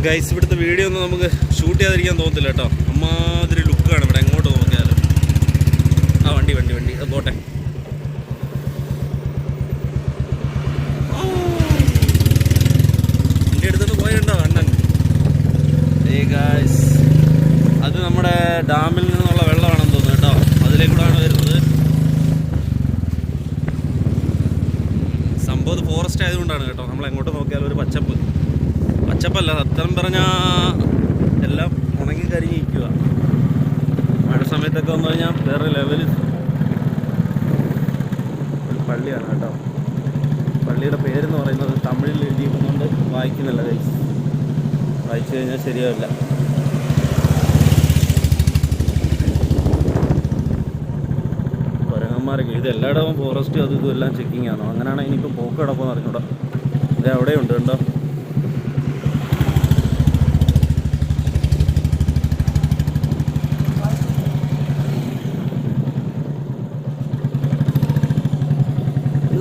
Guys ഇവിടുത്തെ video ഒന്നും നമുക്ക് ഷൂട്ട് ചെയ്യാതിരിക്കാൻ തോന്നത്തില്ല കേട്ടോ. അമ്മാതിരി ലുക്കാണ് ഇവിടെ എങ്ങോട്ട് നോക്കിയാലും. ആ വണ്ടി വണ്ടി വണ്ടി അത് പോട്ടെ. വണ്ടി എടുത്തിട്ട് പോയിട്ടുണ്ടോ അണ്ണൻ? ഗൈസ് അത് നമ്മുടെ ഡാമിൽ നിന്നുള്ള വെള്ളമാണെന്ന് തോന്നുന്നു കേട്ടോ. അതിലേക്കൂടാണ് വരുന്നത്. സംഭവം ഫോറസ്റ്റ് ആയതുകൊണ്ടാണ് കേട്ടോ. നമ്മൾ എങ്ങോട്ട് നോക്കിയാലും ഒരു പച്ചപ്പല്ല, സത്യം പറഞ്ഞാൽ എല്ലാം ഉണങ്ങി കരിഞ്ഞിരിക്കുക. മഴ സമയത്തൊക്കെ വന്നു കഴിഞ്ഞാൽ വേറെ ലെവല്. ഒരു പള്ളിയാണ് കേട്ടോ. പള്ളിയുടെ പേരെന്ന് പറയുന്നത് തമിഴിൽ എഴുതിയിരിക്കുന്നുണ്ട്, വായിക്കുന്നില്ല ഗൈസ്. വായിച്ചു കഴിഞ്ഞാൽ ശരിയാവില്ല. കുരങ്ങന്മാരൊക്കെ ഇത് എല്ലായിടവും ഫോറസ്റ്റ് അത് ഇതും എല്ലാം ചെക്കിങ് ആണോ? അങ്ങനെയാണ് ഇനിയിപ്പോൾ പോക്ക് കിടക്കുമെന്ന് അറിഞ്ഞൂടാ. ഇത് അവിടെയുണ്ട് കണ്ടോ.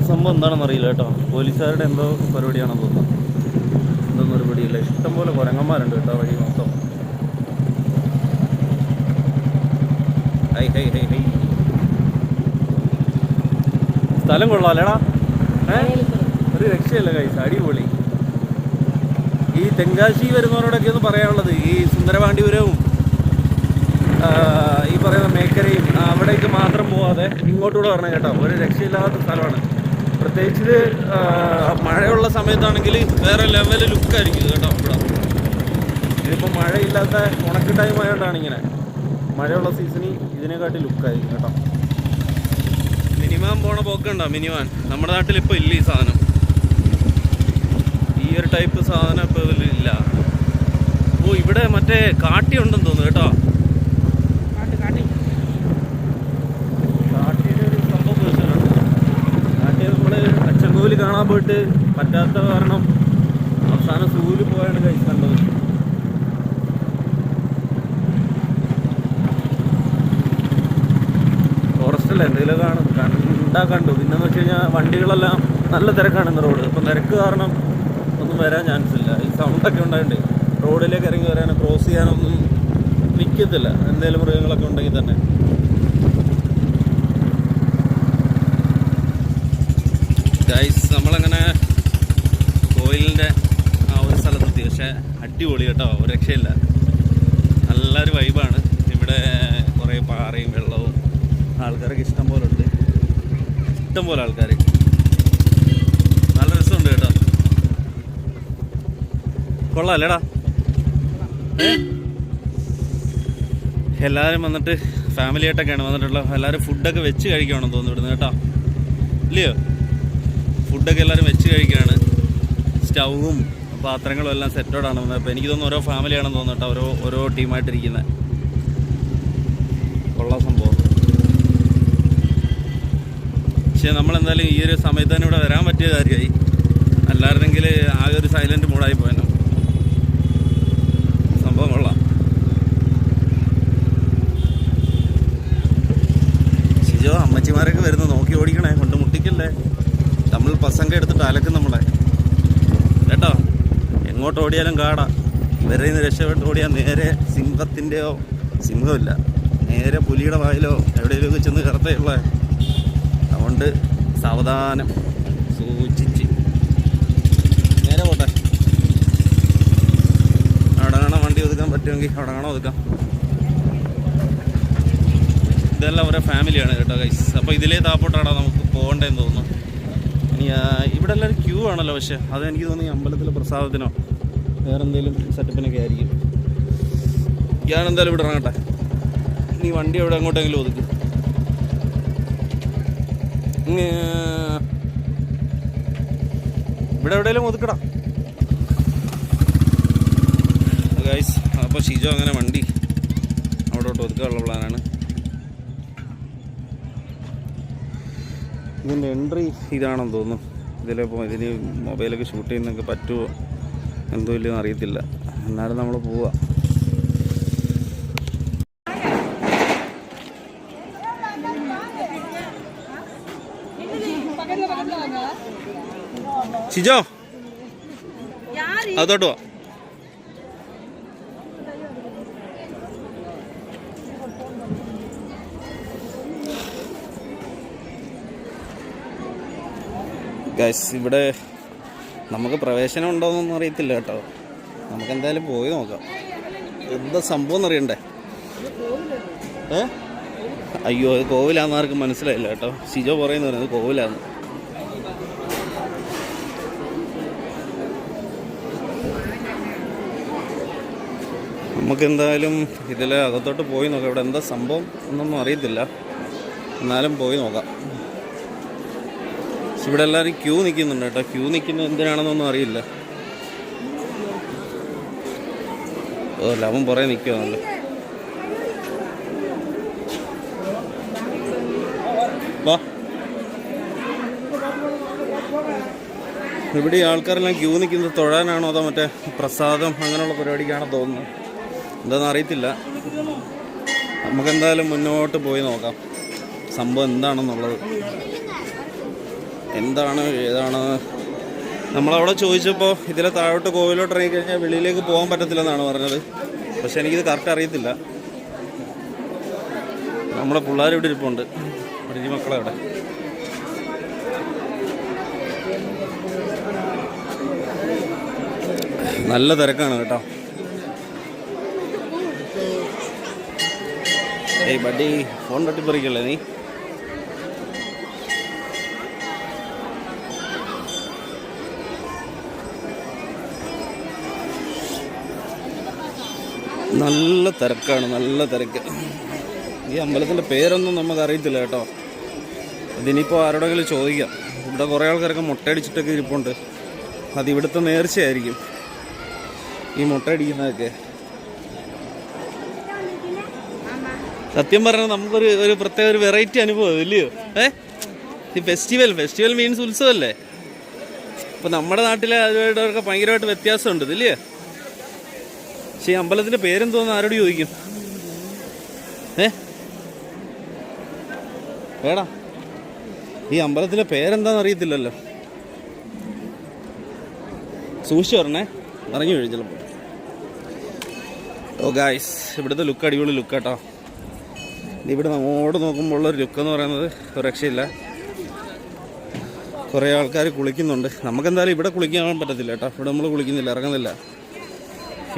സംഭവം എന്താണെന്ന് അറിയില്ല കേട്ടോ. പോലീസുകാരുടെ എന്തോ പരിപാടിയാണെന്ന് തോന്നുന്നു. എന്തൊന്നും ഒരു പിടിയില്ല. ഇഷ്ടംപോലെ കുരങ്ങന്മാരുണ്ട് കേട്ടോ വഴി മൊത്തം. High high high high. സ്ഥലം കൊള്ളാല്ലേടാ. ഒരു രക്ഷയല്ല കൈസ്, അടിപൊളി. ഈ തെങ്കാശി വരുന്നവരോടൊക്കെ ഒന്ന് പറയാനുള്ളത്, ഈ സുന്ദരപാണ്ഡിപുരവും ഈ പറയുന്ന മേക്കരയും അവിടേക്ക് മാത്രം പോവാതെ ഇങ്ങോട്ടൂടെ വരണം കേട്ടോ. ഒരു രക്ഷയില്ലാത്ത സ്ഥലമാണ്. പ്രത്യേകിച്ച് മഴയുള്ള സമയത്താണെങ്കിൽ വേറെ ലെവല് ലുക്കായിരിക്കും കേട്ടോ. ഇവിടെ ഇതിപ്പോൾ മഴയില്ലാത്ത ഉണക്ക് ടൈം ആയതുകൊണ്ടാണ് ഇങ്ങനെ. മഴയുള്ള സീസണിൽ ഇതിനെക്കാട്ടി ലുക്കായിരിക്കും കേട്ടോ. മിനിമാൻ പോണ പോക്കുണ്ടോ? മിനിമാൻ നമ്മുടെ നാട്ടിൽ ഇപ്പോൾ ഇല്ല ഈ സാധനം. ഈ ഒരു ടൈപ്പ് സാധനം ഇപ്പോൾ ഇതിലില്ല. ഓ ഇവിടെ മറ്റേ കാട്ടി ഉണ്ടെന്ന് തോന്നുന്നു കേട്ടോ. സൂല് കാണാൻ പോയിട്ട് പറ്റാത്ത കാരണം അവസാനം സൂല് പോയാണ് കഴിച്ച് കണ്ടത്. ഫോറസ്റ്റല്ല എന്തെങ്കിലും കണ്ടു. പിന്നെന്ന് വെച്ച് കഴിഞ്ഞാൽ വണ്ടികളെല്ലാം നല്ല തിരക്കാണ് ഇന്ന് റോഡ്. അപ്പം തിരക്ക് കാരണം ഒന്നും വരാൻ ചാൻസ് ഇല്ല. ഈ സൗണ്ടൊക്കെ ഉണ്ടായിട്ട് റോഡിലേക്ക് ഇറങ്ങി വരാനോ ക്രോസ് ചെയ്യാനൊന്നും നിൽക്കത്തില്ല. എന്തെങ്കിലും മൃഗങ്ങളൊക്കെ ഉണ്ടെങ്കിൽ തന്നെ. ഗൈസ് നമ്മളങ്ങനെ കോയിലിൻ്റെ ആ ഒരു സ്ഥലത്തെത്തി. പക്ഷേ അടിപൊളി കേട്ടോ, ഒരു രക്ഷയില്ല. നല്ലൊരു വൈബാണ് ഇവിടെ. കുറേ പാറയും വെള്ളവും, ആൾക്കാരൊക്കെ ഇഷ്ടം പോലെ ഉണ്ട്. ഇഷ്ടം പോലെ ആൾക്കാർ. നല്ല രസമുണ്ട് കേട്ടോ. കൊള്ളാല്ലേടാ. എല്ലാവരും വന്നിട്ട് ഫാമിലിയായിട്ടൊക്കെയാണ് വന്നിട്ടുള്ളത്. എല്ലാവരും ഫുഡൊക്കെ വെച്ച് കഴിക്കുകയാണെന്ന് തോന്നുന്നു ഇവിടുന്ന് കേട്ടോ. ഇല്ലയോ? ഫുഡൊക്കെ എല്ലാവരും വെച്ച് കഴിക്കുകയാണ്. സ്റ്റൗവും പാത്രങ്ങളും എല്ലാം സെറ്റോടാണ് വന്നത്. അപ്പോൾ എനിക്ക് തോന്നുന്നു ഓരോ ഫാമിലിയാണെന്ന് തോന്നുന്നു കേട്ടോ. ഓരോ ടീമായിട്ടിരിക്കുന്നത്. കൊള്ളാം സംഭവം. പക്ഷേ നമ്മളെന്തായാലും ഈ ഒരു സമയത്ത് തന്നെ ഇവിടെ വരാൻ പറ്റിയ കാര്യമായി. അല്ലായിരുന്നെങ്കിൽ ആകെ ഒരു സൈലൻറ്റ് മൂഡായി പോയല്ലോ. സംഭവം കൊള്ളാം. ശിജോ അമ്മച്ചിമാരൊക്കെ വരുന്നു, നോക്കി ഓടിക്കണേ, കൊണ്ട് മുട്ടിക്കല്ലേ. നമ്മൾ പസങ്ക എടുത്തിട്ട് അലക്കും നമ്മളെ കേട്ടോ. എങ്ങോട്ട് ഓടിയാലും കാടാ. ഇവരെ നിന്ന് രക്ഷപ്പെട്ട് ഓടിയാൽ നേരെ സിംഹമില്ല, നേരെ പുലിയുടെ വായിലോ എവിടെയെങ്കിലുമൊക്കെ ചെന്ന് കറുത്തയുള്ള. അതുകൊണ്ട് സാവധാനം സൂക്ഷിച്ച് നേരെ പോട്ടെ. അവിടെ കാണാൻ വണ്ടി ഒതുക്കാൻ പറ്റുമെങ്കിൽ അവിടെ കാണാൻ ഒതുക്കാം. ഇതെല്ലാം ഓരോ ഫാമിലിയാണ് കേട്ടോ ഗൈസ്. അപ്പോൾ ഇതിലേ താപ്പോട്ടാണോ നമുക്ക് പോകേണ്ടതെന്ന് തോന്നുന്നു. ഇവിടെ എല്ലാവരും ക്യൂ ആണല്ലോ. പക്ഷേ അതെനിക്ക് തോന്നി അമ്പലത്തിലെ പ്രസാദത്തിനോ വേറെ എന്തെങ്കിലും സെറ്റപ്പിനൊക്കെ ആയിരിക്കും. ഞാനെന്തായാലും ഇവിടെ ഇറങ്ങട്ടെ. നീ വണ്ടി എവിടെ അങ്ങോട്ടെങ്കിലും ഒതുക്കും. ഇവിടെ എവിടെയെങ്കിലും ഒതുക്കടാ ഗൈസ്. അപ്പോൾ ഷിജോ അങ്ങനെ വണ്ടി അവിടോട്ട് ഒതുക്കാനുള്ള പ്ലാനാണ്. ഇതിൻ്റെ എൻട്രി ഇതാണെന്ന് തോന്നുന്നു. ഇതിലിപ്പോൾ ഇതിന് മൊബൈലൊക്കെ ഷൂട്ട് ചെയ്യുന്നതൊക്കെ പറ്റുമോ എന്തോ ഇല്ലെന്ന് അറിയത്തില്ല. എന്നാലും നമ്മൾ പോവുക. ഷിജോ അതോട്ട് പോവാ. ഗൈസ് ഇവിടെ നമുക്ക് പ്രവേശനം ഉണ്ടോയെന്നൊന്നും അറിയത്തില്ല കേട്ടോ. നമുക്ക് എന്തായാലും പോയി നോക്കാം. എന്താ സംഭവം എന്നറിയണ്ടേ? അയ്യോ, അത് കോവിലാന്ന് ആർക്കും മനസ്സിലായില്ല കേട്ടോ. ഷിജോ പറയുന്നു പറയുന്നത് കോവിലാന്ന്. നമുക്കെന്തായാലും ഇതിലെ അകത്തോട്ട് പോയി നോക്കാം. ഇവിടെ എന്താ സംഭവം എന്നൊന്നും അറിയത്തില്ല, എന്നാലും പോയി നോക്കാം. ഇവിടെ എല്ലാവരും ക്യൂ നിൽക്കുന്നുണ്ട് കേട്ടോ. ക്യൂ നിൽക്കുന്നത് എന്തിനാണെന്നൊന്നും അറിയില്ല. അവൻ പുറകെ നിൽക്കുവാണല്ലോ. വാ, ഇവിടെ ഈ ആൾക്കാരെല്ലാം ക്യൂ നിൽക്കുന്നത് തൊഴാനാണോ അതോ മറ്റേ പ്രസാദം അങ്ങനെയുള്ള പരിപാടിക്കാണോ തോന്നുന്നത്, എന്താണെന്ന് അറിയത്തില്ല. നമുക്കെന്തായാലും മുന്നോട്ട് പോയി നോക്കാം സംഭവം എന്താണെന്നുള്ളത്. എന്താണ് ഏതാണ് നമ്മളവിടെ ചോദിച്ചപ്പോൾ ഇതിലെ താഴോട്ട് കോവിലോട്ട് ഇറങ്ങി കഴിഞ്ഞാൽ വെളിയിലേക്ക് പോകാൻ പറ്റത്തില്ലെന്നാണ് പറഞ്ഞത്. പക്ഷെ എനിക്കിത് കറക്റ്റ് അറിയത്തില്ല. നമ്മുടെ പിള്ളേർ ഇവിടെ ഇരിപ്പുണ്ട്, ഈ മക്കളെ അവിടെ. നല്ല തിരക്കാണ് കേട്ടോ. ഏയ് ബഡ്ഡി, ഫോൺ തട്ടിപ്പറിക്കല്ലേ നീ? നല്ല തിരക്കാണ്, നല്ല തിരക്ക്. ഈ അമ്പലത്തിൻ്റെ പേരൊന്നും നമുക്കറിയത്തില്ല കേട്ടോ. ഇതിനിപ്പോൾ ആരോടെങ്കിലും ചോദിക്കാം. ഇവിടെ കുറേ ആൾക്കാരൊക്കെ മുട്ടയടിച്ചിട്ടൊക്കെ ഇരിപ്പുണ്ട്. അതിവിടുത്തെ നേർച്ചയായിരിക്കും ഈ മുട്ടയടിക്കുന്നതൊക്കെ. സത്യം പറഞ്ഞാൽ നമുക്കൊരു പ്രത്യേക ഒരു വെറൈറ്റി അനുഭവം ഇല്ലയോ? ഈ ഫെസ്റ്റിവൽ മീൻസ് ഉത്സവമല്ലേ. അപ്പോൾ നമ്മുടെ നാട്ടിലെ അതുമായിട്ടൊക്കെ ഭയങ്കരമായിട്ട് വ്യത്യാസമുണ്ട് ഇല്ലയോ? പക്ഷേ ഈ അമ്പലത്തിൻ്റെ പേരെന്തോന്ന് ആരോട് ചോദിക്കും? വേടാ, ഈ അമ്പലത്തിൻ്റെ പേരെന്താണെന്ന് അറിയത്തില്ലല്ലോ. സൂക്ഷിച്ചു പറഞ്ഞേ, അറിഞ്ഞു കഴിഞ്ഞു ചിലപ്പോൾ. ഓ ഗായ്സ്, ഇവിടുത്തെ ലുക്ക് അടിപൊളി ലുക്ക് കേട്ടോ. ഇവിടെ നമ്മോട് നോക്കുമ്പോൾ ഉള്ളൊരു ലുക്കെന്ന് പറയുന്നത് ഒരു രക്ഷയില്ല. കുറേ ആൾക്കാർ കുളിക്കുന്നുണ്ട്. നമുക്കെന്തായാലും ഇവിടെ കുളിക്കാൻ പറ്റത്തില്ല കേട്ടോ. ഇവിടെ നമ്മൾ കുളിക്കുന്നില്ല, ഇറങ്ങുന്നില്ല.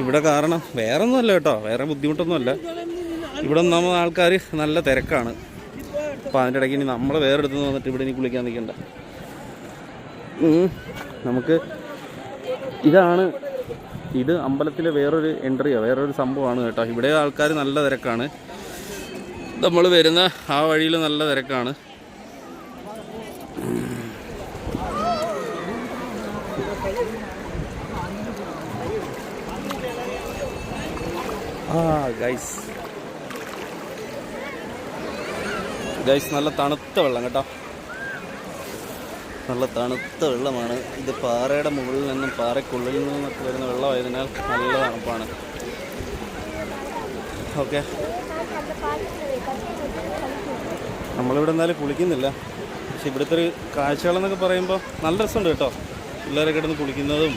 ഇവിടെ കാരണം വേറെ ഒന്നുമല്ല കേട്ടോ, വേറെ ബുദ്ധിമുട്ടൊന്നുമല്ല. ഇവിടെ നമ്മൾ ആൾക്കാർ നല്ല തിരക്കാണ്. അപ്പോൾ അതിൻ്റെ ഇടയ്ക്ക് ഇനി നമ്മൾ വേറെ അടുത്ത് വന്നിട്ട് ഇവിടെ ഇനി കുളിക്കാൻ നിൽക്കണ്ട. നമുക്ക് ഇത് അമ്പലത്തിലെ വേറൊരു എൻട്രിയോ വേറൊരു സംഭവമാണ് കേട്ടോ. ഇവിടെ ആൾക്കാർ നല്ല തിരക്കാണ്. നമ്മൾ വരുന്ന ആ വഴിയിൽ നല്ല തിരക്കാണ്. ഗൈസ് നല്ല തണുത്ത വെള്ളം കേട്ടോ. നല്ല തണുത്ത വെള്ളമാണ് ഇത്. പാറയുടെ മുകളിൽ നിന്നും പാറയ്ക്കുള്ളിൽ നിന്നൊക്കെ വരുന്ന വെള്ളമായതിനാൽ നല്ല തണുപ്പാണ്. ഓക്കെ, നമ്മളിവിടെ എന്തായാലും കുളിക്കുന്നില്ല. പക്ഷെ ഇവിടുത്തെ ഒരു കാഴ്ചകളെന്നൊക്കെ പറയുമ്പോൾ നല്ല രസമുണ്ട് കേട്ടോ. പിള്ളേരൊക്കെ കിടന്ന് കുളിക്കുന്നതും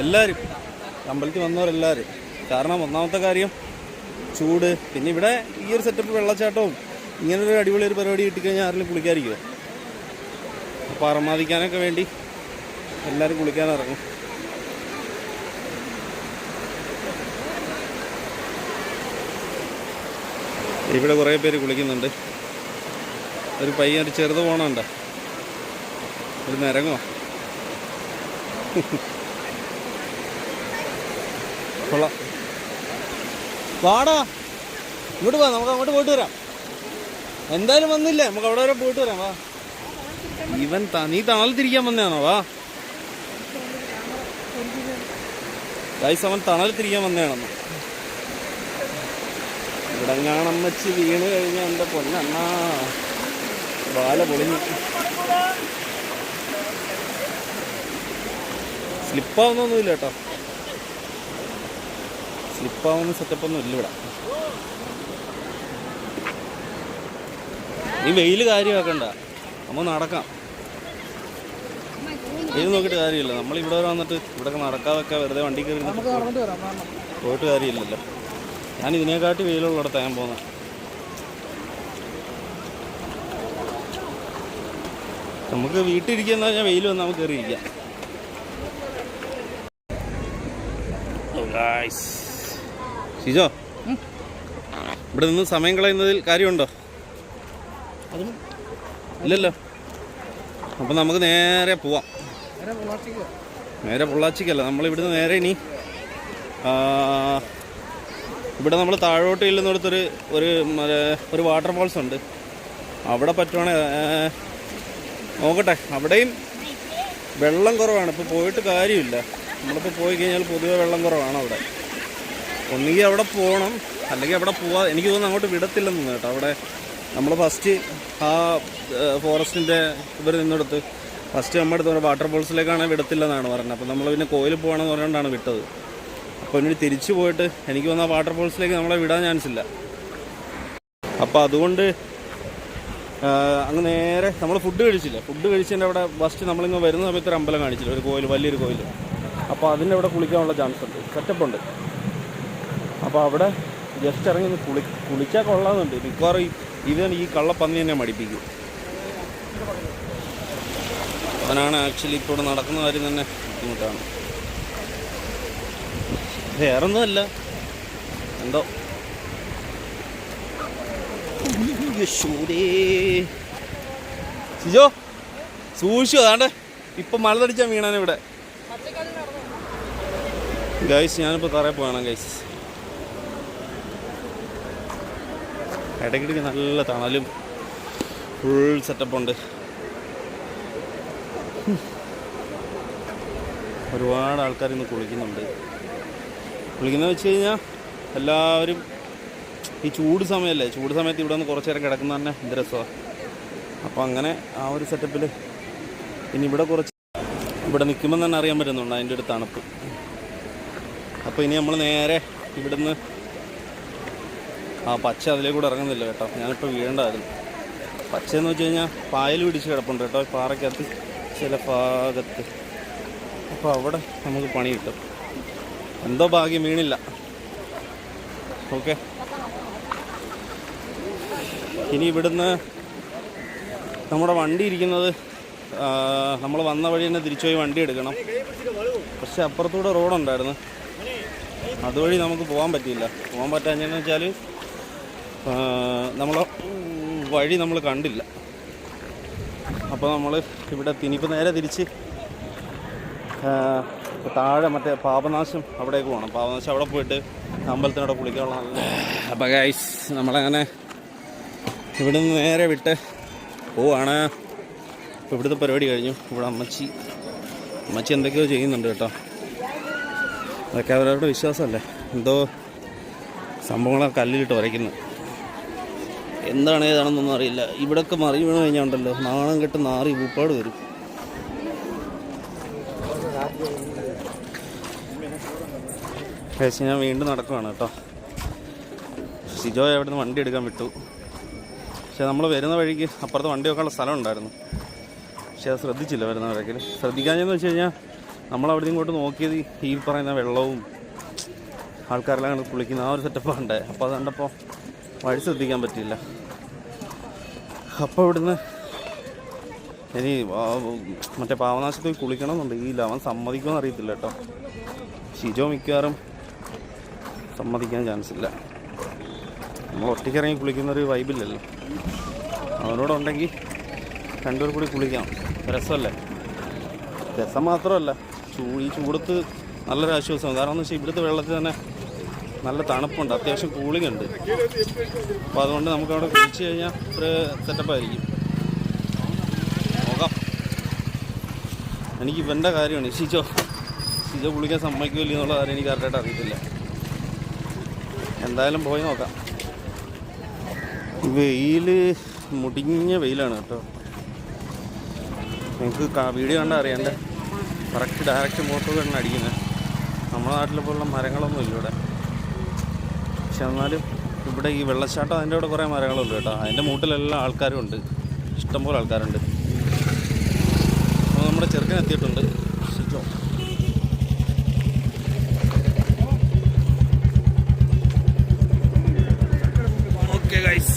എല്ലാവരും അമ്പലത്തിൽ വന്നവരെല്ലാവരും. കാരണം ഒന്നാമത്തെ കാര്യം ചൂട്, പിന്നെ ഇവിടെ ഈ ഒരു സെറ്റപ്പ് വെള്ളച്ചാട്ടവും ഇങ്ങനൊരു അടിപൊളി ഒരു പരിപാടി കിട്ടിക്കഴിഞ്ഞാൽ ആരെങ്കിലും കുളിക്കാതിരിക്കുമോ? അപ്പോൾ അറമാദിക്കാനൊക്കെ വേണ്ടി എല്ലാവരും കുളിക്കാനിറങ്ങും. ഇവിടെ കുറേ പേര് കുളിക്കുന്നുണ്ട്. ഒരു പയ്യൻ ഒരു ചെറുത് പോണുണ്ട്, ഒരു നിരങ്ങോ. കൊള്ളാം. വാടാ, ഇങ്ങോട്ട് പോവാം, നമുക്ക് അങ്ങോട്ട് പോയിട്ട് വരാം. എന്തായാലും വന്നില്ലേ, നമുക്ക് അവിടെ വരെ പോയിട്ട് വരാം. വാ. നീ തണൽ തിരിക്കാൻ വന്നതാണോ? വാ ഗൈസ്, അവൻ തണൽ തിരിക്കാൻ വന്നതാണെന്ന്. ഇവിടെങ്ങാണം വെച്ച് വീണ് കഴിഞ്ഞാൽ എൻ്റെ പൊന്നണ്ണാ ബാല പൊളിഞ്ഞു. സ്ലിപ്പാവുന്നൊന്നുമില്ല കേട്ടോ. സ്ലിപ്പാവുന്ന സെറ്റപ്പൊന്നും ഇല്ല ഇവിടെ. ഈ വെയിൽ കാര്യമാക്കണ്ട, നമ്മൾ നടക്കാം. വെയിൽ നോക്കിയിട്ട് കാര്യമില്ല. നമ്മളിവിടെ വരെ വന്നിട്ട് ഇവിടെയൊക്കെ നടക്കാതൊക്കെ വെറുതെ വണ്ടി കയറി പോയിട്ട് കാര്യമില്ലല്ലോ. ഞാൻ ഇതിനെക്കാട്ടി വെയിലുള്ളിടത്താണ് ഞാൻ പോകുന്നത്. നമുക്ക് വീട്ടിലിരിക്കുന്ന പറഞ്ഞാൽ വെയിൽ വന്ന് നമുക്ക് കയറിയിരിക്കാം. ഷിജോ, ഇവിടെ നിന്ന് സമയം കളയുന്നതിൽ കാര്യമുണ്ടോ? ഇല്ലല്ലോ. അപ്പം നമുക്ക് നേരെ പോവാം. നേരെ പൊള്ളാച്ചിക്കല്ല, നമ്മളിവിടുന്ന് നേരെ ഇനി ഇവിടെ നമ്മൾ താഴോട്ട് ചെല്ലുന്നിടത്തൊരു ഒരു വാട്ടർഫോൾസ് ഉണ്ട്. അവിടെ പറ്റുവാണെങ്കിൽ നോക്കട്ടെ. അവിടെയും വെള്ളം കുറവാണ്. ഇപ്പോൾ പോയിട്ട് കാര്യമില്ല. നമ്മളിപ്പോൾ പോയി കഴിഞ്ഞാൽ പൊതുവെ വെള്ളം കുറവാണ് അവിടെ. ഒന്നുകിൽ അവിടെ പോകണം, അല്ലെങ്കിൽ അവിടെ പോവാ. എനിക്ക് തോന്നുന്നു അങ്ങോട്ട് വിടത്തില്ലെന്ന് കേട്ടോ. അവിടെ നമ്മൾ ഫസ്റ്റ് ആ ഫോറസ്റ്റിൻ്റെ ഇവർ നിന്നെടുത്ത് ഫസ്റ്റ് നമ്മുടെ അടുത്ത് വാട്ടർഫോൾസിലേക്കാണ് വിടത്തില്ലെന്നാണ് പറഞ്ഞത്. അപ്പോൾ നമ്മൾ പിന്നെ കോയിൽ പോകണമെന്ന് പറഞ്ഞുകൊണ്ടാണ് വിട്ടത്. അപ്പോൾ ഇനി തിരിച്ചു പോയിട്ട് എനിക്ക് തോന്നുന്നു ആ വാട്ടർഫോൾസിലേക്ക് നമ്മളെ വിടാൻ ചാൻസ് ഇല്ല. അപ്പോൾ അതുകൊണ്ട് അങ്ങ് നേരെ നമ്മൾ ഫുഡ് കഴിച്ചില്ല. ഫുഡ് കഴിച്ചതിൻ്റെ അവിടെ ഫസ്റ്റ് നമ്മളിങ്ങ് വരുന്ന സമയത്ത് ഒരു അമ്പലം കാണിച്ചില്ല, ഒരു കോയിൽ, വലിയൊരു കോയിൽ. അപ്പോൾ അതിൻ്റെ അവിടെ കുളിക്കാനുള്ള ചാൻസ് ഉണ്ട്, സെറ്റപ്പുണ്ട്. അപ്പോൾ അവിടെ ജസ്റ്റ് ഇറങ്ങി ഒന്ന് കുളിച്ചാൽ കൊള്ളാമെന്നുണ്ട്. മിക്കവാറും ഇവൻ ഈ കള്ളപ്പന്നി തന്നെ മടിപ്പിക്കും. അവനാണ് ആക്ച്വലി ഇപ്പോൾ ഇവിടെ നടക്കുന്ന കാര്യം തന്നെ ബുദ്ധിമുട്ടാണ്. വേറൊന്നുമല്ല, എന്തോ സിജോ സൂക്ഷിച്ചു. അതാണ്ട് ഇപ്പം മഴ തടിച്ചാൽ വീണാൻ ഇവിടെ. ഗൈസ്, ഞാനിപ്പോൾ തറയിൽ പോകണം ഗൈസ്. ഇടയ്ക്കിടയ്ക്ക് നല്ല തണലും ഫുൾ സെറ്റപ്പുണ്ട്. ഒരുപാട് ആൾക്കാർ ഇന്ന് കുളിക്കുന്നുണ്ട്. കുളിക്കുന്നത് വെച്ച് കഴിഞ്ഞാൽ എല്ലാവരും ഈ ചൂട് സമയമല്ലേ, ചൂട് സമയത്ത് ഇവിടെ നിന്ന് കുറച്ച് നേരം കിടക്കുന്ന തന്നെ എന്ത് രസമാണ്. അപ്പോൾ അങ്ങനെ ആ ഒരു സെറ്റപ്പിൽ ഇനി ഇവിടെ നിൽക്കുമ്പോൾ തന്നെ അറിയാൻ പറ്റുന്നുണ്ട് അതിൻ്റെ ഒരു തണുപ്പ്. അപ്പോൾ ഇനി നമ്മൾ നേരെ ഇവിടുന്ന് പച്ച അതിലേക്കൂടെ ഇറങ്ങുന്നില്ല കേട്ടോ. ഞാനിപ്പോൾ വീഴേണ്ടതായിരുന്നു. പച്ചയെന്ന് വെച്ച് കഴിഞ്ഞാൽ പായൽ പിടിച്ച് കിടപ്പുണ്ട് കേട്ടോ, പാറയ്ക്കകത്ത് ചില ഭാഗത്ത്. അപ്പോൾ അവിടെ നമുക്ക് പണി കിട്ടും. എന്തോ ഭാഗ്യം വീണില്ല. ഓക്കെ, ഇനി ഇവിടുന്ന് നമ്മുടെ വണ്ടി ഇരിക്കുന്നത് നമ്മൾ വന്ന വഴി തന്നെ തിരിച്ചു പോയി വണ്ടി എടുക്കണം. പക്ഷെ അപ്പുറത്തൂടെ റോഡുണ്ടായിരുന്നു, അതുവഴി നമുക്ക് പോകാൻ പറ്റിയില്ല. പോകാൻ പറ്റാഞ്ഞെന്ന് വെച്ചാൽ നമ്മളെ വഴി നമ്മൾ കണ്ടില്ല. അപ്പോൾ നമ്മൾ ഇവിടെ ഇനിയിപ്പോൾ നേരെ തിരിച്ച് താഴെ മറ്റേ പാപനാശം അവിടേക്ക് പോകണം. പാപനാശം അവിടെ പോയിട്ട് അമ്പലത്തിനോടെ കുളിക്കാനുള്ള നല്ല. അപ്പോൾ ഗൈസ്, നമ്മളങ്ങനെ ഇവിടുന്ന് നേരെ വിട്ട് പോവാണ്. ഇപ്പോൾ ഇവിടുത്തെ പരിപാടി കഴിഞ്ഞു. ഇവിടെ അമ്മച്ചി എന്തൊക്കെയോ ചെയ്യുന്നുണ്ട് കേട്ടോ. അതൊക്കെ അവരവരുടെ വിശ്വാസമല്ലേ. എന്തോ സംഭവങ്ങളൊക്കെ കല്ലിലിട്ട് വരയ്ക്കുന്നു. എന്താണ് ഏതാണെന്നൊന്നും അറിയില്ല. ഇവിടെയൊക്കെ മറി വീണ് കഴിഞ്ഞാൽ ഉണ്ടല്ലോ, നാണം കെട്ട് നാറി പൂപ്പാട് വരും. ഞാൻ വീണ്ടും നടക്കുകയാണ് കേട്ടോ. ഷിജോ അവിടെ നിന്ന് വണ്ടി എടുക്കാൻ വിട്ടു. പക്ഷെ നമ്മൾ വരുന്ന വഴിക്ക് അപ്പുറത്ത് വണ്ടി വെക്കാനുള്ള സ്ഥലം ഉണ്ടായിരുന്നു. പക്ഷെ അത് ശ്രദ്ധിച്ചില്ല വരുന്ന വഴിക്ക്. ശ്രദ്ധിക്കാഞ്ഞെന്ന് വെച്ച് കഴിഞ്ഞാൽ നമ്മളവിടെ ഇങ്ങോട്ട് നോക്കിയത് ഈ പറയുന്ന വെള്ളവും ആൾക്കാരെല്ലാം കുളിക്കുന്ന ആ ഒരു സെറ്റപ്പാണ് ഉണ്ടായത്. അപ്പോൾ അത് കണ്ടപ്പോൾ വഴി ശ്രദ്ധിക്കാൻ പറ്റിയില്ല. അപ്പോൾ ഇവിടുന്ന് ഇനി മറ്റേ പാവനാശത്തിൽ കുളിക്കണമെന്നുണ്ട്. ഈ അവൻ സമ്മതിക്കുമെന്ന് അറിയത്തില്ല കേട്ടോ. ഷിജോ മിക്കവാറും സമ്മതിക്കാൻ ചാൻസ് ഇല്ല. നമ്മൾ ഒറ്റയ്ക്ക് ഇറങ്ങി കുളിക്കുന്നൊരു വൈബില്ലല്ലോ. അവനോടുണ്ടെങ്കിൽ രണ്ടുപേർ കൂടി കുളിക്കാം, രസമല്ലേ. രസം മാത്രമല്ല, ഈ ചൂടത്ത് നല്ലൊരു ആശ്വാസമാണ്. കാരണം എന്ന് വെച്ചാൽ ഇവിടുത്തെ വെള്ളത്തിൽ തന്നെ നല്ല തണുപ്പുണ്ട്, അത്യാവശ്യം കൂളിംഗ് ഉണ്ട്. അപ്പോൾ അതുകൊണ്ട് നമുക്കവിടെ കുളിച്ച് കഴിഞ്ഞാൽ ഒരു സെറ്റപ്പായിരിക്കും. നോക്കാം. എനിക്ക് ഇവൻ്റെ കാര്യമാണ് ഷിജോ കുളിക്കാൻ സമ്മതിക്കില്ല എന്നുള്ള കാര്യം എനിക്ക് കറക്റ്റായിട്ട് അറിയത്തില്ല. എന്തായാലും പോയി നോക്കാം. വെയിൽ മുടിഞ്ഞ വെയിലാണ് കേട്ടോ. നിങ്ങൾക്ക് വീഡിയോ കണ്ടാൽ അറിയാണ്ട് കറക്റ്റ് ഡയറക്റ്റ് മുഖത്ത് തന്നെ അടിക്കുന്നത്. നമ്മുടെ നാട്ടിലെ പോലുള്ള മരങ്ങളൊന്നും ഇല്ല ഇവിടെ. പക്ഷെ എന്നാലും ഇവിടെ ഈ വെള്ളച്ചാട്ടം അതിൻ്റെ അവിടെ കുറേ മരങ്ങളുണ്ട് കേട്ടോ. അതിൻ്റെ മൂട്ടിലെല്ലാം ആൾക്കാരും ഉണ്ട്, ഇഷ്ടംപോലെ ആൾക്കാരുണ്ട്. അപ്പോൾ നമ്മുടെ ചെറുക്കൻ എത്തിയിട്ടുണ്ട്. ഓക്കെ ഗൈസ്,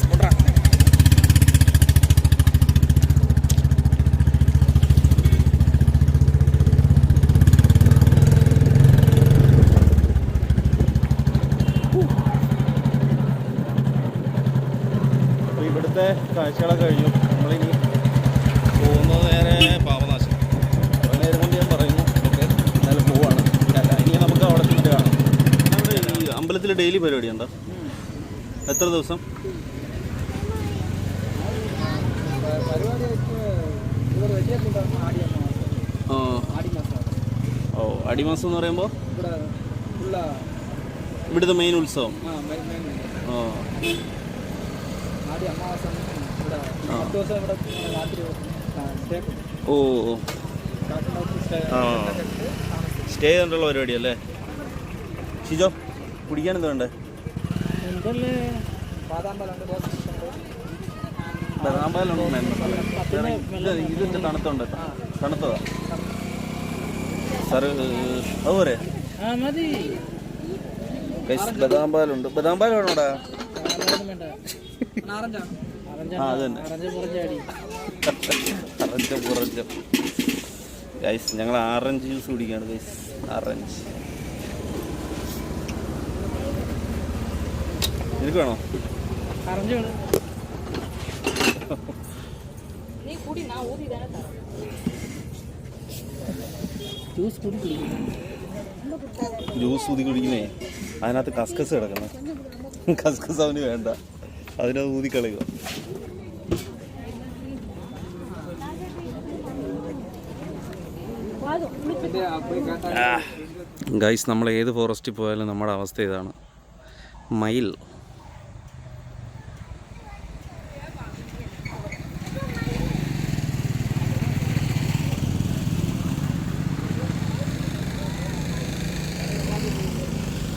ഇവിടുത്തെ കാഴ്ചകളൊക്കെ കഴിഞ്ഞു. നമ്മളിനി പോകുന്നത് നേരെ പാപനാശം. കുറേ നേരം കൊണ്ട് ഞാൻ പറയുന്നു. ഓക്കെ, എന്തായാലും പോവാണ്. ഇനി നമുക്ക് അവിടെ ചെന്നിട്ട് കാണാം. നമ്മുടെ ഈ അമ്പലത്തിൽ ഡെയിലി പരിപാടിയുണ്ടോ? എത്ര ദിവസം? ഓ, ആടിമാസം എന്ന് പറയുമ്പോൾ ഇവിടുത്തെ മെയിൻ ഉത്സവം. ഓ ഓ, സ്റ്റേ ചെയ്തിട്ടുള്ള പരിപാടി അല്ലേ? ഷിജോ, കുടിക്കാൻ എന്താ വേണ്ടേ? ഇതിന്റെ തണുത്തുണ്ട്. തണുത്തതാ സാറ്? അതുപോലെ ബദാം പാലുണ്ട്. ബദാം പാൽ വേണോടാ? ആ, അത് തന്നെ. കുറച്ച് ഗൈസ്, ഞങ്ങൾ ആറഞ്ച് ജ്യൂസ് കുടിക്കുകയാണ് ഗൈസ്. ആറഞ്ച് നിനക്ക് വേണോ? ജ്യൂസ് ഊതി കുടിക്കുന്നേ, അതിനകത്ത് കസ്കസ് കിടക്കണം. കസ്കസ് അവന് വേണ്ട, അതിനകത്ത് ഊതി കളയുക. ഗൈസ്, നമ്മൾ ഏത് ഫോറസ്റ്റിൽ പോയാലും നമ്മുടെ അവസ്ഥ ഇതാണ്. മയിൽ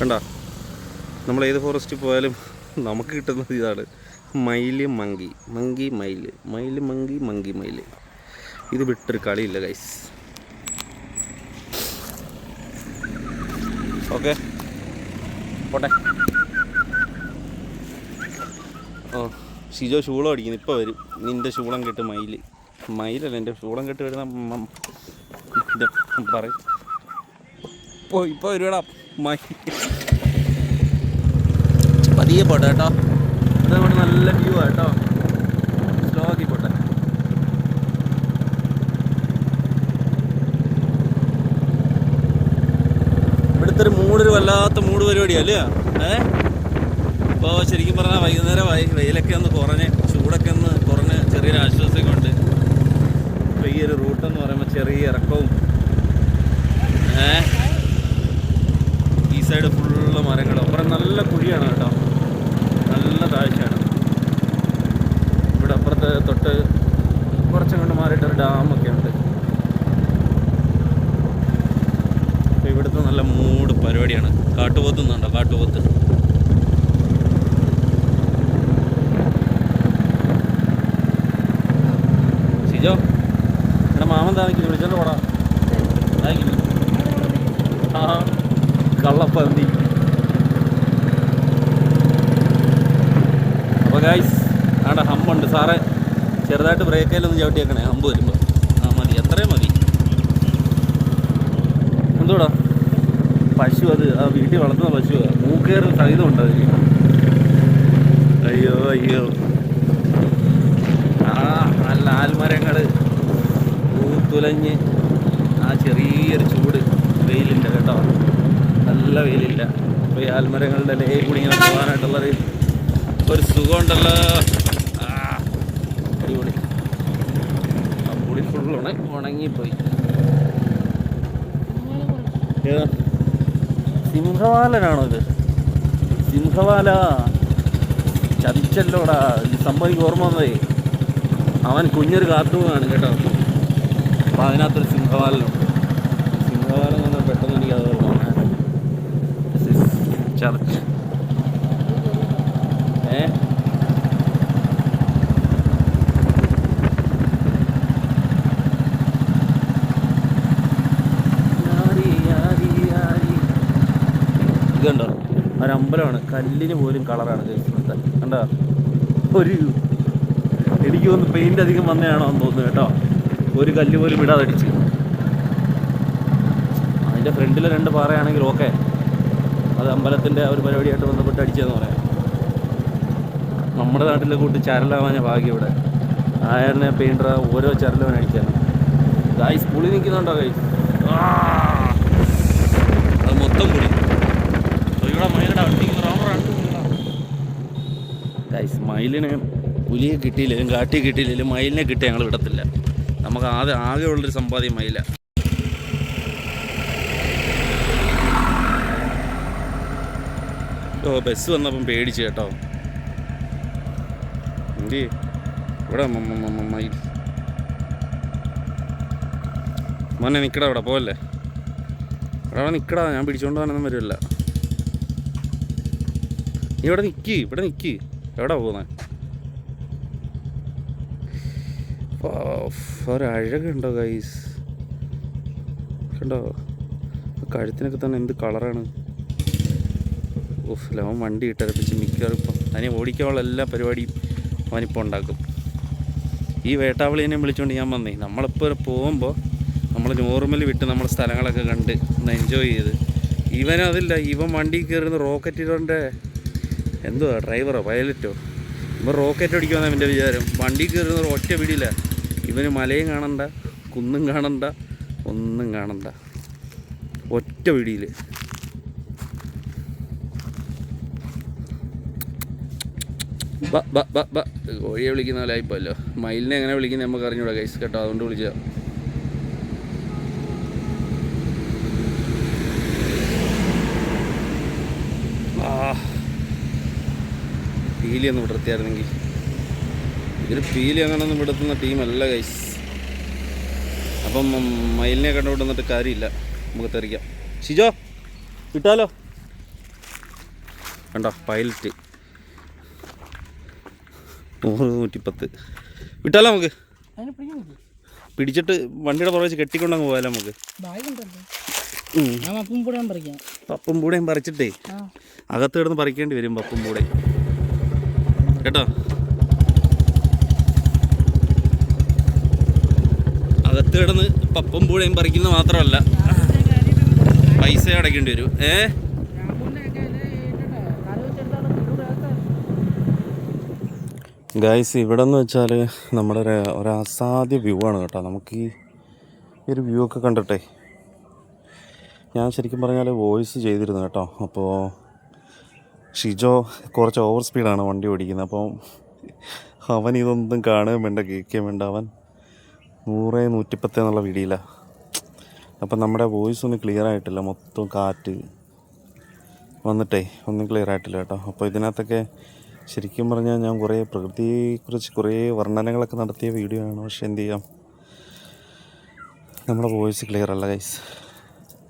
കണ്ട, നമ്മൾ ഏത് ഫോറസ്റ്റിൽ പോയാലും നമുക്ക് കിട്ടുന്നത് ഇതാണ്. മയില് മങ്കി, മങ്കി മയില്, മയില് മങ്കി, മങ്കി മയില്. ഇത് വിട്ടൊരു കളിയില്ല ഗൈസ്. ഓക്കെ, പോട്ടെ. ഓ, ഷിജോ ശൂളം അടിക്കുന്നു. ഇപ്പോൾ വരും നിൻ്റെ ശൂളം കെട്ട് മയില്. മയിലല്ല, എൻ്റെ ശൂളം കെട്ട് വരുന്ന പറയും. ഇപ്പോൾ വരുവാടാ മയിൽ. പതിയെ പോട്ടെ കേട്ടോ. അതേപോലെ നല്ല വ്യൂ ആ കേട്ടോ. സ്ലോ ആക്കി പോട്ടെ. ഇവിടുത്തെ ഒരു മൂടൊരു വല്ലാത്ത മൂട് പരിപാടിയല്ലേ? ഇപ്പോൾ ശരിക്കും പറഞ്ഞാൽ വൈകുന്നേരമായി. വെയിലൊക്കെ ഒന്ന് കുറഞ്ഞ്, ചൂടൊക്കെ ഒന്ന് കുറഞ്ഞ് ചെറിയൊരു ആശ്വാസമൊക്കെ ഉണ്ട്. ഇപ്പോൾ ഈ ഒരു റൂട്ടെന്ന് പറയുമ്പോൾ ചെറിയ ഇറക്കവും, ഈ സൈഡ് ഫുള്ള് മരങ്ങളും. അപ്പുറം നല്ല കുഴിയാണ് കേട്ടോ, നല്ല താഴ്ചയാണ്. ഇവിടെ അപ്പുറത്ത് തൊട്ട് കുറച്ചും കൊണ്ട് മാറിയിട്ടൊരു ഡാമൊക്കെ ഉണ്ട്. അപ്പോൾ ഇവിടുത്തെ നല്ല മൂട് പരിപാടിയാണ്. കാട്ടുപോത്തുന്നുണ്ടോ? കാട്ടുപോത്ത്. ഷിജോ, എടാ മാമൻ താനിക്കുന്നു, വിളിച്ചോണ്ട് പോടാ. താനിക്കുന്നു. ആ, കള്ളപ്പന്തി. അപ്പോൾ ഗൈസ്, അവിടെ ഹമ്പുണ്ട്. സാറേ ചെറുതായിട്ട് ബ്രേക്കയിലൊന്ന് ചവിട്ടിയേക്കണേ ഹമ്പ് വരുമ്പോൾ. ആ മതി, എത്രയും മതി. എന്തോടാ പശു? അത് ആ വീട്ടിൽ വളർത്തുന്ന പശുവാണ്. മൂക്കേറ് സഹിതമുണ്ട് അതിൽ. അയ്യോ അയ്യോ. ആ നല്ല ആൽമരങ്ങൾ പൂത്തുലഞ്ഞ്, ആ ചെറിയൊരു ചൂട്. വെയിലില്ല കേട്ടോ, നല്ല വെയിലില്ല. അപ്പോൾ ഈ ആൽമരങ്ങളുടെ ലേ കൂടി ഇങ്ങനെ പോകാനായിട്ടുള്ളൊരു സുഖമുണ്ടല്ലോ. അടിപൊളി. ആ പുളി ഫുള്ള് ഉണങ്ങിപ്പോയി. ഏതാ സിംഹവാലനാണോ ഇത്? സിംഹവാല ചതിച്ചല്ലോടാ. ഈ സംഭവം ഓർമ്മ വന്നതേ, അവൻ കുഞ്ഞൊരു കാർട്ടൂണാണ് കേട്ടോ. അപ്പോൾ അതിനകത്തൊരു സിംഹവാലനുണ്ട്. സിംഹവാലൻ എന്ന് പറഞ്ഞാൽ പെട്ടെന്ന് എനിക്ക് അത് ഓർമ്മ. ചർച്ച്. ഇതുണ്ടോ, ഒരമ്പലമാണ്. കല്ലിന് പോലും കളറാണ് ഇവിടുത്തെ. കണ്ടോ? എനിക്ക് തോന്നുന്നു പെയിൻ്റ് അധികം വന്നതാണോ എന്ന് തോന്നുന്നു കേട്ടോ. ഒരു കല്ല് പോലും വിടാതടിച്ച്. അതിൻ്റെ ഫ്രണ്ടിൽ 2 പാറയാണെങ്കിൽ ഓക്കെ, അത് അമ്പലത്തിൻ്റെ ഒരു പരിപാടിയായിട്ട് ബന്ധപ്പെട്ട് അടിച്ചതെന്ന് പറയാം. നമ്മുടെ നാട്ടിലെ കൂട്ട് ചരലാവാൻ ഭാഗ്യം ഇവിടെ. ആയറിനെ പെയിൻറ്റർ ഓരോ ചരലവൻ അടിക്കാണ്. ഗായ്സ് പുളി നിൽക്കുന്നുണ്ടോ ഗായ്സ്? അത് മൊത്തം പുളി. ഇവിടെ മയിലിടാ ഗായ്സ്. മയിലിന് പുലിയെ കിട്ടിയില്ലെങ്കിലും കാട്ടി കിട്ടിയില്ലെങ്കിലും മയിലിനെ കിട്ടി ഞങ്ങൾ വിടത്തില്ല. നമുക്ക് ആകെ ഉള്ളൊരു സമ്പാദ്യം മയില. ഓ ബസ് വന്നപ്പം പേടിച്ച് കേട്ടോ. എന്തി ഇവിടെ മയിൽ മോനെ നിൽക്കടാ, ഇവിടെ പോവല്ലേ, ഇവിടെ നിൽക്കടാ, ഞാൻ പിടിച്ചോണ്ട് പോകാനൊന്നും വരുമല്ല. നീ ഇവിടെ നിൽക്കി, ഇവിടെ നിൽക്കി. എവിടെ പോകുന്നത്? ഒരഴകുണ്ടോ ഗൈസ്? കണ്ടോ കഴുത്തിനൊക്കെ തന്നെ എന്ത് കളറാണ്. ഓഫ് അവൻ വണ്ടി ഇട്ടരപ്പിച്ച് മിക്കവാറും ഇപ്പം അതിനെ ഓടിക്കാനുള്ള എല്ലാ പരിപാടിയും അവനിപ്പോൾ ഉണ്ടാക്കും. ഈ വേട്ടാവളിനെ വിളിച്ചുകൊണ്ട് ഞാൻ വന്നേ. നമ്മളിപ്പോൾ പോകുമ്പോൾ നമ്മൾ നോർമലി വിട്ട് നമ്മൾ സ്ഥലങ്ങളൊക്കെ കണ്ട് ഒന്ന് എൻജോയ് ചെയ്ത്, ഇവനതില്ല. ഇവൻ വണ്ടി കയറുന്ന റോക്കറ്റ് ഇവൻ്റെ എന്തുവാ ഡ്രൈവറോ പൈലറ്റോ, ഇവൻ റോക്കറ്റ് അടിക്കുമെന്നാണ് എൻ്റെ വിചാരം. വണ്ടി കയറുന്ന ഒറ്റ പിടിയില്ല. ഇവന് മലയും കാണണ്ട, കുന്നും കാണണ്ട, ഒന്നും കാണണ്ട, ഒറ്റ പിടിയിൽ. കോഴിയെ വിളിക്കുന്ന പോലെ ആയിപ്പോല്ലോ. മയിലിനെ എങ്ങനെ വിളിക്കുന്നത് നമുക്ക് അറിഞ്ഞൂടാ ഗൈസ് കേട്ടോ, അതുകൊണ്ട് വിളിച്ച. പീലി ഒന്ന് വിടർത്തിയായിരുന്നെങ്കിൽ. ഇതിൽ പീലി അങ്ങനെയൊന്നും വിടത്തുന്ന ടീമല്ല ഗൈസ്. അപ്പം മയിലിനെ കണ്ടുവിടുന്നിട്ട് കാര്യമില്ല, നമുക്ക് തെറിക്കാം. ഷിജോ വിട്ടാലോ? കണ്ടോ പൈലറ്റ് 100-110 വിട്ടാലോ? നമുക്ക് പിടിച്ചിട്ട് വണ്ടിയുടെ പുറകെ വെച്ച് കെട്ടിക്കൊണ്ടങ്ങ് പോയാലോ നമുക്ക്? പപ്പും പൂടയും പറിച്ചിട്ടേ അകത്ത് കിടന്ന് പറിക്കേണ്ടി വരും. പപ്പും പൂടയും കേട്ടോ. അകത്ത് കിടന്ന് പപ്പും പൂടയും പറിക്കുന്ന മാത്രമല്ല, പൈസ അടയ്ക്കേണ്ടി വരും. ഗൈസ് ഇവിടെ എന്ന് വെച്ചാൽ നമ്മുടെ ഒരു അസാധ്യ വ്യൂ ആണ് കേട്ടോ. നമുക്ക് ഈ ഒരു വ്യൂ ഒക്കെ കണ്ടിട്ടെ ഞാൻ ശരിക്കും പറഞ്ഞാൽ വോയിസ് ചെയ്തിരുന്നു കേട്ടോ. അപ്പോൾ ഷിജോ കുറച്ച് ഓവർ സ്പീഡാണ് വണ്ടി ഓടിക്കുന്നത്. അപ്പോൾ അവൻ ഇതൊന്നും കാണുകയും വേണ്ട കേൾക്കുകയും വേണ്ട. അവൻ 100-110 എന്നുള്ള വീഡിയോയിലാണ്. അപ്പം നമ്മുടെ വോയിസ് ഒന്നും ക്ലിയർ ആയിട്ടില്ല, മൊത്തം കാറ്റ് വന്നിട്ടേ ഒന്നും ക്ലിയർ ആയിട്ടില്ല കേട്ടോ. അപ്പോൾ ഇതിനകത്തൊക്കെ ശരിക്കും പറഞ്ഞാൽ ഞാൻ കുറേ പ്രകൃതിയെക്കുറിച്ച് കുറേ വർണ്ണനകളൊക്കെ നടത്തിയ വീഡിയോ ആണ്. പക്ഷെ എന്ത് ചെയ്യാം, നമ്മുടെ വോയിസ് ക്ലിയർ അല്ല ഗൈസ്.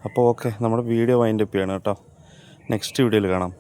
അപ്പോൾ ഓക്കെ, നമ്മുടെ വീഡിയോ വൈൻഡപ്പ് ചെയ്യണം കേട്ടോ. നെക്സ്റ്റ് വീഡിയോയിൽ കാണാം.